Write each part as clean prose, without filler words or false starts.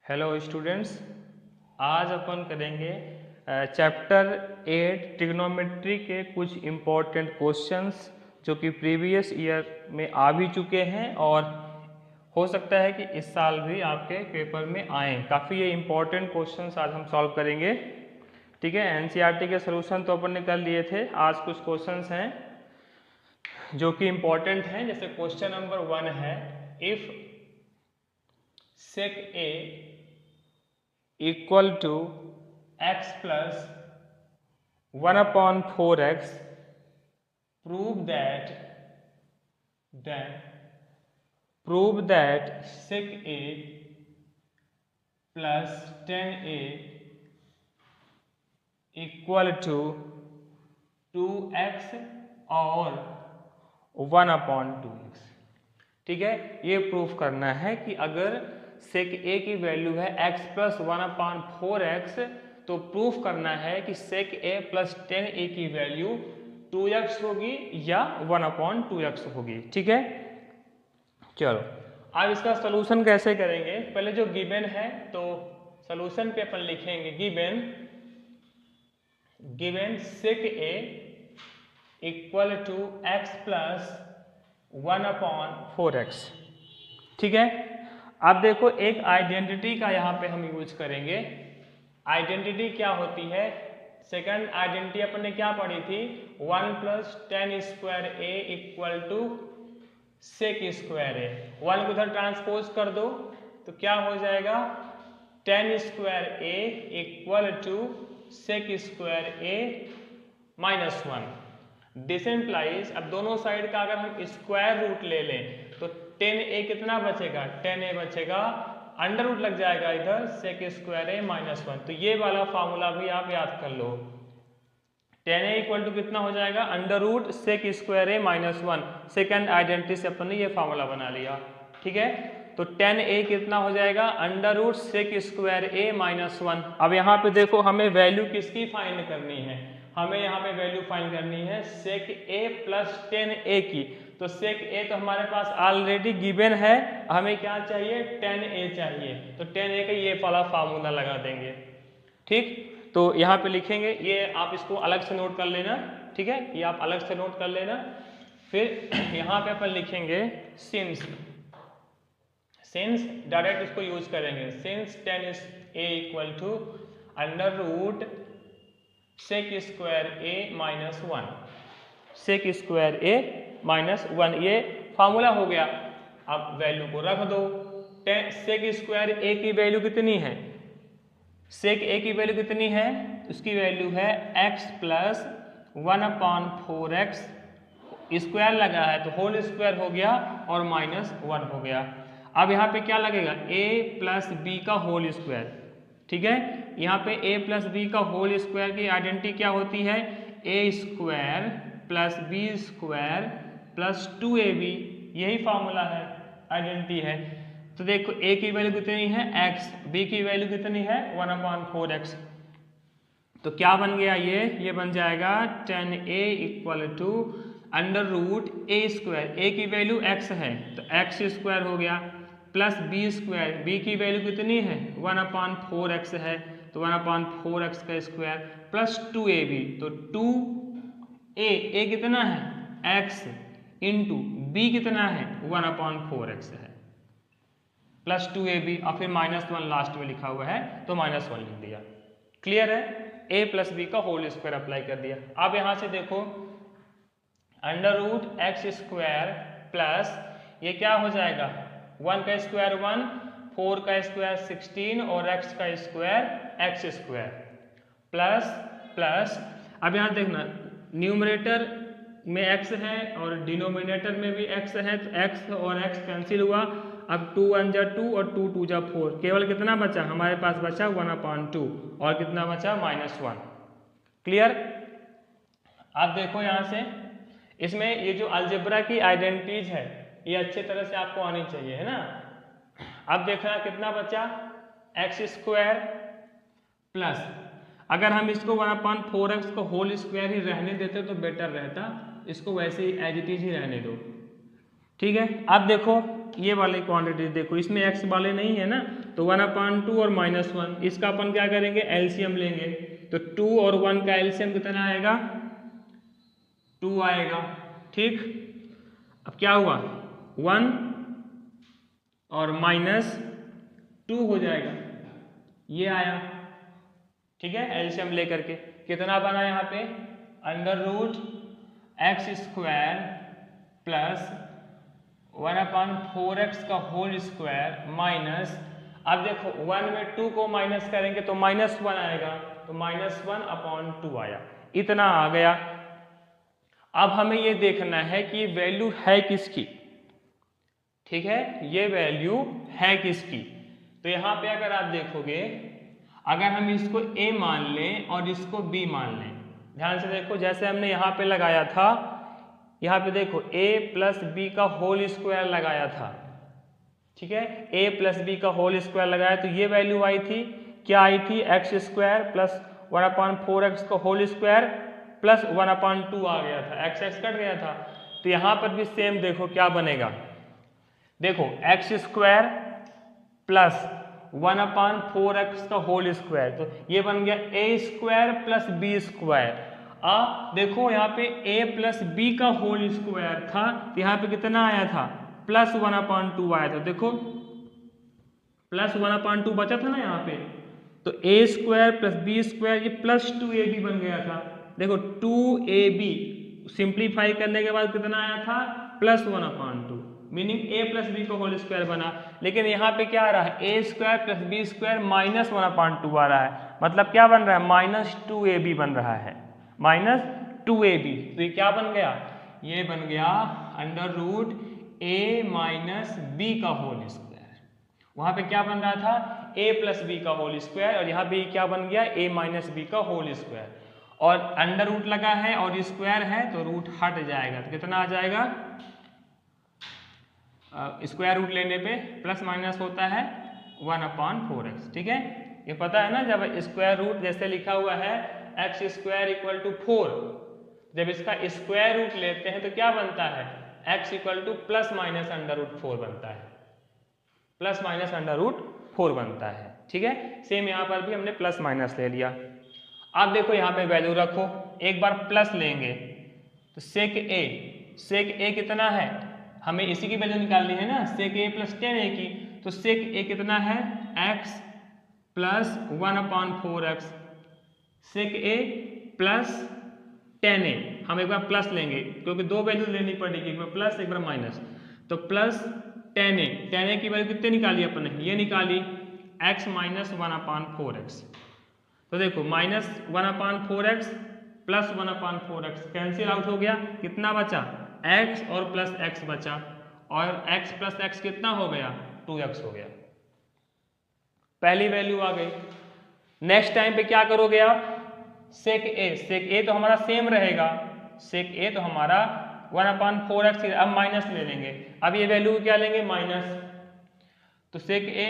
Hello students, आज अपन करेंगे chapter 8 trigonometry के कुछ इम्पोर्टेंट क्वेश्चंस जो कि प्रीवियस ईयर में आ भी चुके हैं और हो सकता है कि इस साल भी आपके पेपर में आएँ। काफ़ी ये इम्पोर्टेंट क्वेश्चंस आज हम सॉल्व करेंगे। ठीक है, एनसीईआरटी के सोल्यूशन तो अपन ने कर लिए थे। आज कुछ क्वेश्चंस हैं जो कि इम्पोर्टेंट हैं। जैसे क्वेश्चन नंबर 1 है, if sec A equal to x plus 1 upon 4x, prove that sec A plus 10A equal to 2x और 1 upon 2x। ठीक है, ये प्रूफ करना है कि अगर सेक ए की वैल्यू है x प्लस 1 अपॉन 4x, तो प्रूफ करना है कि सेक ए प्लस 10a की वैल्यू 2x होगी या 1 अपॉन 2x होगी। ठीक है, चलो अब इसका सोल्यूशन कैसे करेंगे। पहले जो गिवन है तो सोल्यूशन पे अपन लिखेंगे given sec a equal to x plus 1 upon 4x। ठीक है, अब देखो एक आइडेंटिटी का यहाँ पे हम यूज करेंगे। आइडेंटिटी क्या होती है? सेकंड आइडेंटिटी अपन ने क्या पढ़ी थी? 1 plus 10 square A equal to sec square A. 1 को उधर ट्रांसपोज कर दो तो क्या हो जाएगा? 10 square A equal to sec square a minus 1। This implies, अब दोनों साइड का अगर हम स्क्वायर रूट ले लें तो 10a कितना बचेगा? 10a बचेगा, अंडर रूट लग जाएगा इधर सेक स्क्वायर ए माइनस 1। तो ये वाला फार्मूला भी आप याद कर लो। 10a इक्वल टू कितना हो जाएगा? Under root sec square a minus 1। Second identity से अपन ने ये फार्मूला बना लिया। ठीक है, तो 10a कितना हो जाएगा? Under root sec square a minus 1। अब यहाँ पे देखो हमें वैल्यू किसकी फाइंड करनी है? हमें यहाँ पे वैल्यू फाइंड करनी है सेक ए प्लस 10a की। तो सेक ए तो हमारे पास ऑलरेडी गिवन है, हमें क्या चाहिए? 10a चाहिए। तो 10a का ये वाला फार्मूला लगा देंगे। ठीक, तो यहाँ पे लिखेंगे, ये आप इसको अलग से नोट कर लेना। ठीक है, ये आप अलग से नोट कर लेना। फिर यहाँ पे अपन लिखेंगे सिंस डायरेक्ट इसको यूज करेंगे। Since 10a equal to under root sec square a minus 1, sec square a minus 1, ये फार्मूला हो गया। अब वैल्यू को रख दो। सेक स्क्वायर ए की वैल्यू कितनी है? सेक ए की वैल्यू कितनी है? उसकी वैल्यू है x plus 1 upon 4x, square लगा है तो होल स्क्वायर हो गया और माइनस 1 हो गया। अब यहाँ पे क्या लगेगा? a प्लस बी का होल स्क्वायर। ठीक है, यहाँ पे a प्लस बी का होल स्क्वायर की आइडेंटिटी क्या होती है? a square plus B square plus 2ab, यही फॉर्मूला है, आइडेंटिटी है। तो देखो a की वैल्यू कितनी है? x, b की वैल्यू कितनी है? 1 अपॉन 4x। तो क्या बन गया? ये बन जाएगा 10a equal to under root a square. a की वैल्यू x है तो x स्क्वायर हो गया, प्लस b स्क्वायर, b की वैल्यू कितनी है? 1 अपॉन 4x है तो 1 अपॉन 4x का स्क्वायर प्लस 2ab। तो 2a कितना है? x इंटू b कितना है? 1 अपॉन 4x है, प्लस 2ab और फिर माइनस 1 लास्ट में लिखा हुआ है तो माइनस 1 लिख दिया। क्लियर है? a प्लस बी का होल स्क्वायर अप्लाई कर दिया। अब यहां से देखो under root x square plus ये क्या हो जाएगा? 1 का स्क्वायर 1, 4 का स्क्वायर 16 और x का स्क्वायर x स्क्वायर प्लस अब यहाँ देखना न्यूमरेटर में x है और डिनोमिनेटर में भी x है, तो x और x कैंसिल हुआ। अब 2 1 जा 2 और 2 2 जा 4, केवल कितना बचा? हमारे पास बचा 1 अपॉन 2 और कितना बचा? माइनस 1। क्लियर? अब देखो यहाँ से इसमें ये जो अलजेब्रा की आइडेंटिटीज है ये अच्छे तरह से आपको आनी चाहिए, है ना। अब देखना कितना बचा? एक्स स्क्वायर प्लस, अगर हम इसको 1 अपॉन 4x को होल स्क्वायर ही रहने देते तो बेटर रहता, इसको वैसे ही एज इट इज ही रहने दो। ठीक है, अब देखो ये वाली क्वांटिटी देखो, इसमें x वाले नहीं है ना, तो 1/2 और -1, इसका अपन क्या करेंगे, एलसीएम लेंगे। तो 2 और 1 का एलसीएम कितना आएगा, 2 आएगा। ठीक, अब क्या हुआ, 1 और -2 हो जाएगा, ये आया। ठीक है, एलसीएम लेकर के कितना बना यहाँ पे, √x² प्लस 1/4x का होल स्क्वायर माइनस, अब देखो 1 में 2 को माइनस करेंगे तो -1 आएगा, तो -1/2 आया, इतना आ गया। अब हमें ये देखना है कि वैल्यू है किसकी। ठीक है, ये वैल्यू है किसकी। तो यहाँ पे अगर आप देखोगे, अगर हम इसको a मान लें और इसको b मान लें, ध्यान से देखो, जैसे हमने यहाँ पे लगाया था, यहाँ पे देखो a प्लस बी का होल स्क्वायर लगाया था। ठीक है, a प्लस बी का होल स्क्वायर लगाया, तो ये वैल्यू आई थी, क्या आई थी, x² प्लस 1/4x का होल स्क्वायर प्लस 1/2 आ गया था, x कट गया था। तो यहाँ पर भी सेम देखो क्या बनेगा, देखो x² प्लस 1/4x का होल स्क्वायर, तो ये बन गया a² प्लस b²। देखो यहाँ पे a प्लस बी का होल स्क्वायर था, तो यहाँ पे कितना आया था, प्लस 1/2 आया था। देखो प्लस 1/2 बचा था ना यहाँ पे, तो a² प्लस b² ये प्लस 2ab बन गया था। देखो 2ab सिंप्लीफाई करने के बाद कितना आया था, plus 1/2, meaning a plus B का होल स्क्वायर बना। लेकिन यहाँ पे क्या आ रहा है, a² प्लस b² माइनस 1/2 आ रहा है, मतलब क्या बन रहा है, -2ab बन रहा है, -2ab। तो ये क्या बन गया, ये बन गया √a माइनस बी का होल स्क्वायर। वहां पे क्या बन रहा था, a प्लस बी का होल स्क्वायर, और यहाँ पे क्या बन गया, a माइनस बी का होल स्क्वायर। और अंडर रूट लगा है और स्क्वायर है तो रूट हट जाएगा, तो कितना आ जाएगा, स्क्वायर रूट लेने पे प्लस माइनस होता है 1/4x। ठीक है, ये पता है ना, जब स्क्वायर रूट जैसे लिखा हुआ है x² = 4, जब इसका स्क्वायर रूट लेते हैं तो क्या बनता है, x = प्लस माइनस √4 बनता है, प्लस माइनस √4 बनता है। ठीक है, सेम यहाँ पर भी हमने प्लस माइनस ले लिया। अब देखो यहाँ पे वैल्यू रखो, एक बार प्लस लेंगे तो सेक a कितना है, हमें इसी की वैल्यू निकालनी है ना, सेक a प्लस 10a की, तो सेक a कितना है, x प्लस 1/4x, सेक a प्लस 10a, हम एक बार प्लस लेंगे क्योंकि दो वैल्यू लेनी पड़ेगी, एक बार प्लस एक बार माइनस, तो प्लस 10a की वैल्यू कितनी निकाली अपन ने, ये निकाली x माइनस 1/4x। तो देखो minus 1/4x plus 1/4x cancel out हो गया, कितना बचा, x और प्लस x बचा, और x प्लस x कितना हो गया, 2x हो गया, पहली वैल्यू आ गई। नेक्स्ट टाइम पे क्या करोगे आप, सेक a तो हमारा सेम रहेगा, सेक a तो हमारा 1/4x, अब माइनस ले लेंगे, अब ये वैल्यू क्या लेंगे, माइनस, तो सेक a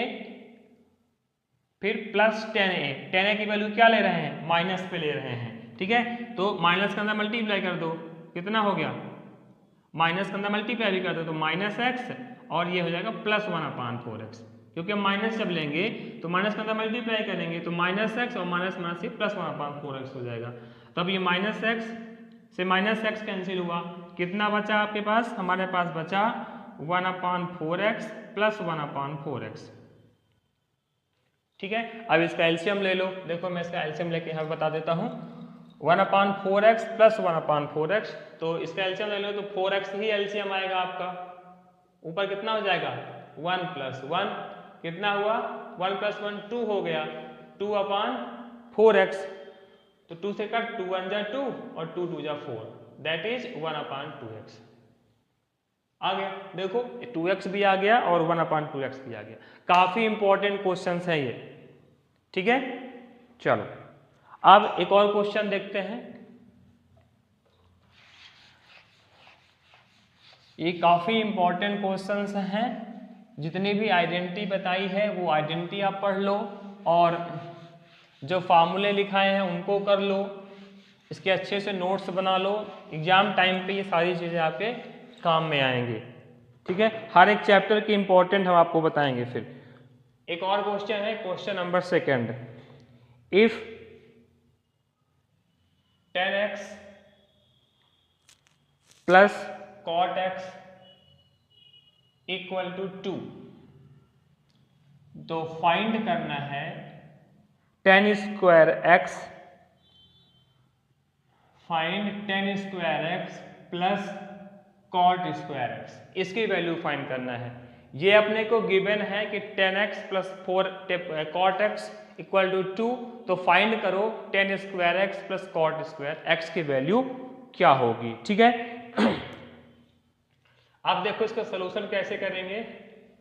फिर प्लस 10a की वैल्यू क्या ले रहे हैं, माइनस पे ले रहे हैं। ठीक है, तो माइनस के अंदर मल्टीप्लाई कर दो, कितना हो गया, माइनस के अंदर मल्टीप्लाई भी कर दो तो -x, और ये हो जाएगा प्लस 1/4x, क्योंकि हम माइनस जब लेंगे तो माइनस के अंदर मल्टीप्लाई करेंगे तो -x और माइनस से प्लस 1/4x हो जाएगा। तब ये -x से -x कैंसिल हुआ, कितना बचा आपके पास, हमारे पास बचा 1/4x प्लस 1/4x। ठीक है, अब इसका एलसीएम ले लो, देखो मैं इसका एलसीएम लेके यहाँ बता देता हूँ, 1/4x प्लस 1/4x, तो इसका एलसीएम ले लो तो 4x ही एलसीएम आएगा आपका, ऊपर कितना हो जाएगा, 1 + 1, कितना हुआ, 1 + 1 2 हो गया, 2/4x, तो 2 से कट, 2 1 जा 2 और 2 2 जा 4, दैट इज 1/2x आ गया। देखो 2x भी आ गया और 1/2x भी आ गया, काफी इंपॉर्टेंट क्वेश्चन है ये। ठीक है, चलो अब एक और क्वेश्चन देखते हैं, ये काफी इंपॉर्टेंट क्वेश्चंस हैं, जितनी भी आइडेंटिटी बताई है वो आइडेंटिटी आप पढ़ लो, और जो फार्मूले लिखाए हैं उनको कर लो, इसके अच्छे से नोट्स बना लो, एग्जाम टाइम पे ये सारी चीजें आपके काम में आएंगी। ठीक है, हर एक चैप्टर की इंपॉर्टेंट हम आपको बताएंगे। फिर एक और क्वेश्चन है, question number 2, if tan x plus cot x equal to 2, तो फाइंड करना है tan square x, find tan square x plus cot square x, इसकी वैल्यू फाइंड करना है। ये अपने को गिवन है कि tan x plus 4 cot x equal to 2, तो फाइंड करो tan square x plus cot square x की वैल्यू क्या होगी। ठीक है, अब देखो इसका सलूशन कैसे करेंगे।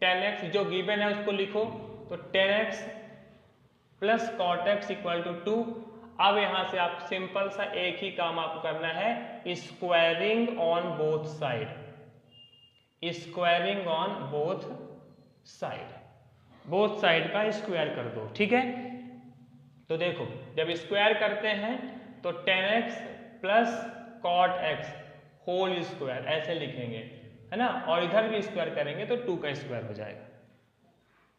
tan x जो गिवन है उसको लिखो, तो tan x plus cot x equal to 2। अब यहां से आप सिंपल सा एक ही काम आपको करना है, squaring on both side, squaring on both side, both side का स्क्वायर कर दो। ठीक है, तो देखो जब स्क्वायर करते हैं तो tan x plus cot x whole square ऐसे लिखेंगे, है ना, और इधर भी स्क्वायर करेंगे तो 2 का स्क्वायर हो जाएगा।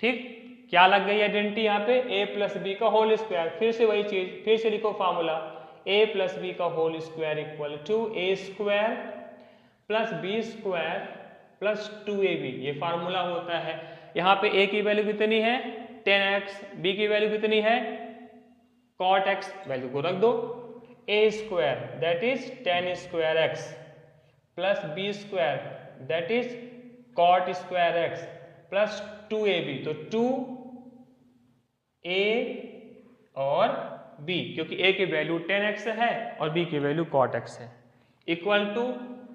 ठीक, क्या लग गई आइडेंटिटी यहाँ पे, a प्लस बी का होल स्क्वायर। फिर से वही चीज, फिर से लिखो फार्मूला, a प्लस बी का whole square equal to a square plus B square plus 2ab, ये फार्मूला होता है। यहाँ पे a की वैल्यू कितनी है tan x, b की वैल्यू कितनी है cot x, वैल्यू को रख दो, a square that is tan square x plus b square that is cot square x plus 2ab, तो 2a और b, क्योंकि a की वैल्यू tan x है और b की वैल्यू cot x है, इक्वल टू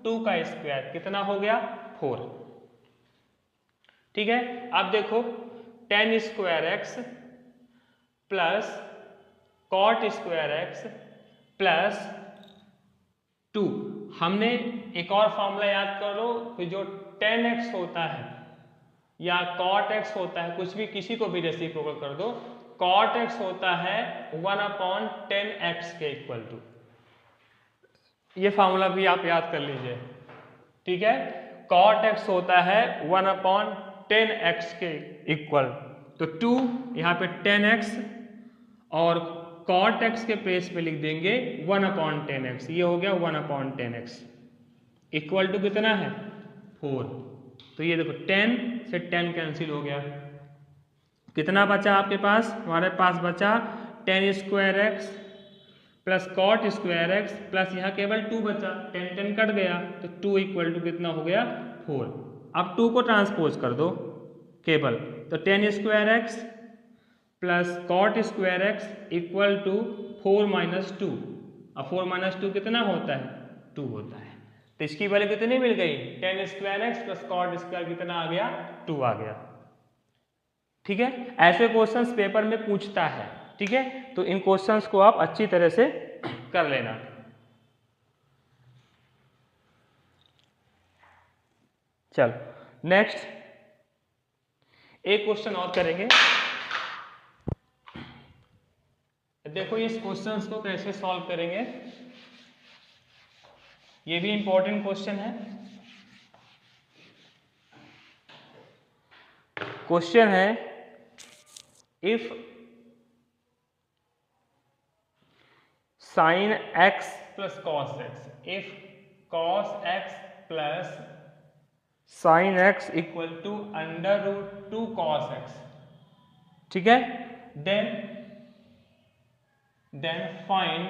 2 का स्क्वायर कितना हो गया 4। ठीक है, अब देखो tan square x plus cot square x plus 2, हमने एक और फॉर्मूला याद कर लो कि जो tan x होता है या cot x होता है, कुछ भी किसी को भी रेसिप्रोकल कर दो, cot x होता है 1/10x के इक्वल टू, ये फॉर्मूला भी आप याद कर लीजिए। ठीक है, cot x होता है 1/10x के इक्वल, तो 2 यहाँ पे 10x और cot x के प्लेस पे लिख देंगे 1/10x, ये हो गया 1/10x इक्वल टू कितना है 4। तो ये देखो 10 से 10 कैंसिल हो गया, कितना बचा आपके पास, हमारे पास बचा tan square x plus cot square x plus यहाँ केवल 2 बचा, 10 10 कट गया, तो 2 इक्वल टू कितना हो गया 4। अब 2 को ट्रांसपोज कर दो केवल, तो tan square x plus cot square x equal to 4 minus 2, अब 4 माइनस 2 कितना होता है 2 होता है, तो इसकी वैल्यू कितनी मिल गई tan square x plus cot square कितना आ गया 2 आ गया। ठीक है, ऐसे क्वेश्चंस पेपर में पूछता है। ठीक है, तो इन क्वेश्चंस को आप अच्छी तरह से कर लेना। चल नेक्स्ट एक क्वेश्चन और करेंगे। देखो इस क्वेश्चंस को कैसे सॉल्व करेंगे, ये भी इंपॉर्टेंट क्वेश्चन है। क्वेश्चन है if sin x plus cos x, if cos x plus sin x equal to √2 cos x, ठीक है, देन फाइंड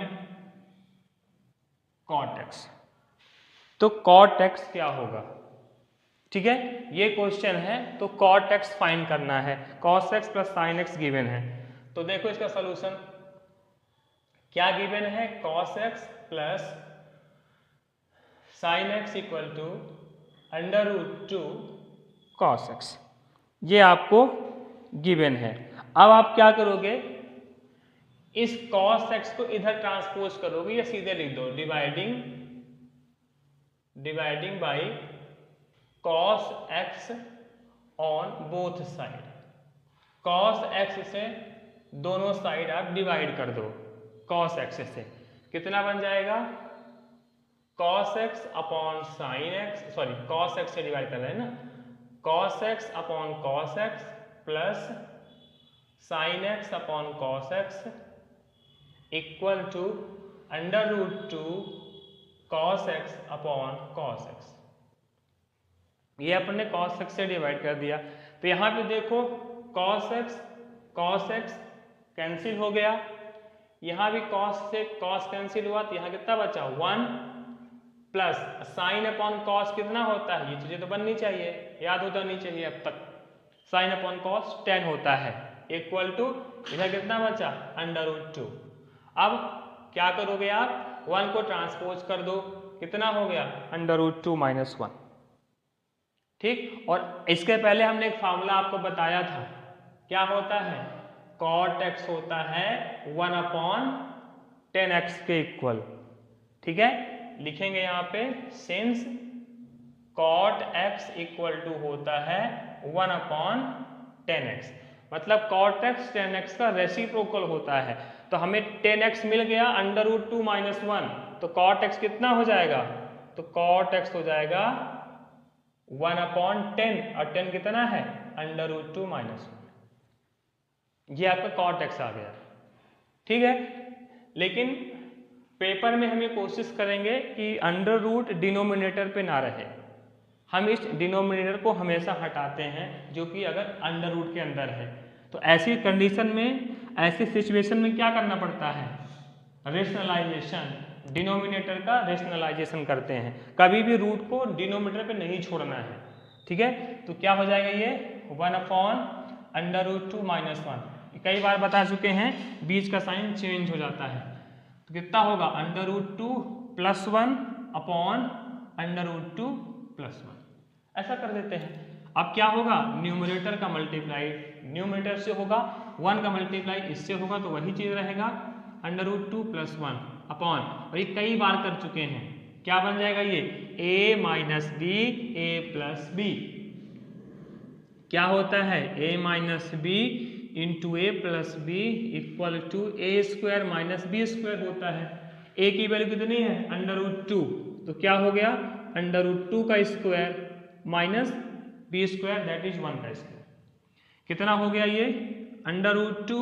cot x, तो cot x क्या होगा। ठीक है, ये क्वेश्चन है, तो cot x फाइंड करना है, cos x plus sin x given है। तो देखो इसका सॉल्यूशन क्या गिवन है, cos x plus sin x equal to √2 cos x, ये आपको गिवन है। अब आप क्या करोगे, इस cos x को इधर ट्रांसपोज करोगे या सीधे लिख दो, dividing by cos x on both side, cos x से दोनों साइड आप डिवाइड कर दो, cos x से कितना बन जाएगा cos x upon sin x, sorry cos x से डिवाइड कर रहे हैं ना, cos x upon cos x plus sin x upon cos x equal to √2 cos x upon cos x। ये अपने cos x से डिवाइड कर दिया, तो यहाँ पे देखो cos x कैंसिल हो गया, यहाँ भी cos से cos कैंसिल हुआ, तो यहाँ कितना बचा 1 प्लस साइन अपॉन कॉस कितना होता है, ये चीजें तो बननी चाहिए, याद होता नहीं चाहिए अब तक, साइन अपॉन कॉस 10 होता है, इक्वल टू इधर कितना बचा √2। अब क्या करोगे आप, 1 को ट्रांसपोज कर दो, कितना हो गया √2 - 1। ठीक, और इसके पहले हमने एक फार्मूला आपको बताया था, क्या होता है, cot x होता है 1/10x के इक्वल। ठीक है, लिखेंगे यहाँ पे since cot x equal to होता है 1/10x, मतलब cot x 10x का रेसिप्रोकल होता है, तो हमें 10x मिल गया √2 - 1, तो cot x कितना हो जाएगा, तो cot x हो जाएगा 1/10, और 10 कितना है √2 - 1, ये आपका cot x आ गया। ठीक है, लेकिन पेपर में हम ये कोशिश करेंगे कि √ डिनोमिनेटर पे ना रहे, हम इस डिनोमिनेटर को हमेशा हटाते हैं जो कि अगर √ के अंदर है, तो ऐसी कंडीशन में, ऐसी सिचुएशन में क्या करना पड़ता है, रेशनलाइजेशन, डिनोमिनेटर का रेशनलाइजेशन करते हैं, कभी भी रूट को डिनोमिनेटर पे नहीं छोड़ना है। ठीक है, तो क्या हो जाएगा ये 1/√2 - 1, कई बार बता चुके हैं बीच का साइन चेंज हो जाता है, तो कितना होगा √2 + 1 अपॉन √2 + 1, ऐसा कर देते हैं। अब क्या होगा, न्यूमरेटर का मल्टीप्लाई न्यूमरेटर से होगा, 1 का मल्टीप्लाई इससे होगा, तो वही चीज रहेगा √2 + 1 अपॉन, और ये कई बार कर चुके हैं, क्या बन जाएगा ये a - b a + b, क्या होता है a - b into a + b equal to a² - b² होता है। a की वैल्यू कितनी है √2, तो क्या हो गया √2 का square minus b², that is 1 का स्क्वायर, कितना हो गया ये √2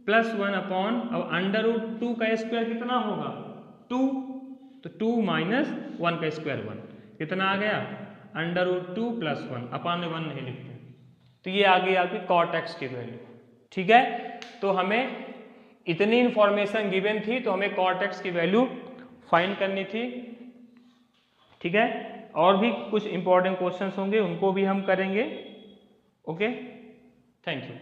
+ 1 अपॉन, अब √2 का स्क्वायर कितना होगा 2, तो 2 - 1 का स्क्वायर 1, कितना आ गया √2 + 1 अपॉन 1 नहीं लिखते, तो ये आ गई आपकी cot x की वैल्यू। ठीक है, तो हमें इतनी इंफॉर्मेशन गिवन थी, तो हमें cot x की वैल्यू फाइंड करनी थी। ठीक है, और भी कुछ इंपॉर्टेंट क्वेश्चंस होंगे, उनको भी हम करेंगे। Okay, thank you.